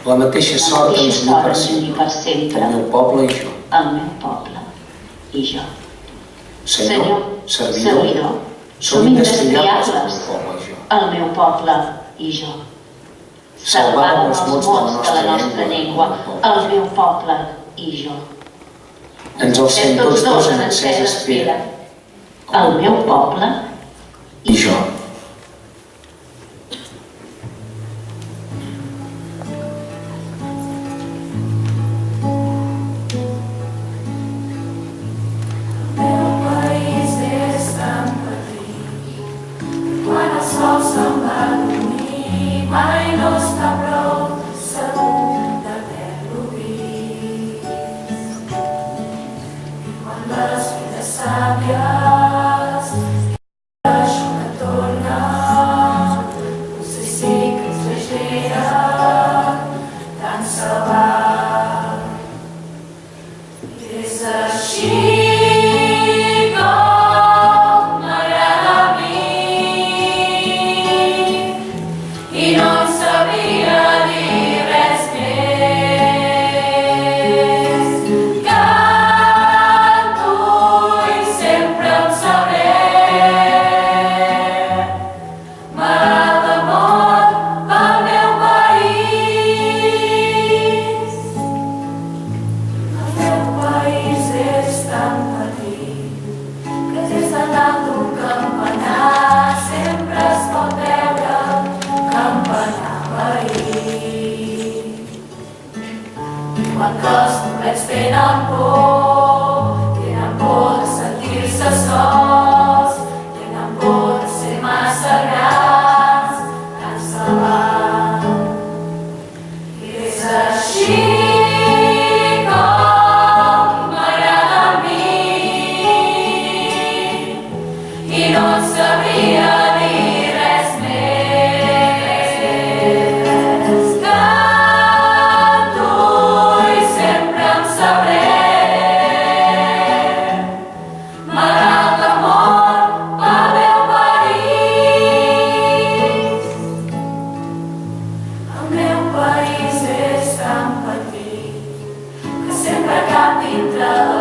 La mateixa sort ens uni per sempre, el meu poble i jo. El meu poble i jo. Senyor, servidor, som indestriables el meu poble i jo. El meu poble i jo. Salvant els mots de la nostra llengua, el meu poble i jo. Ens el sent tots dos en encesa espera. El meu poble i jo. Dintre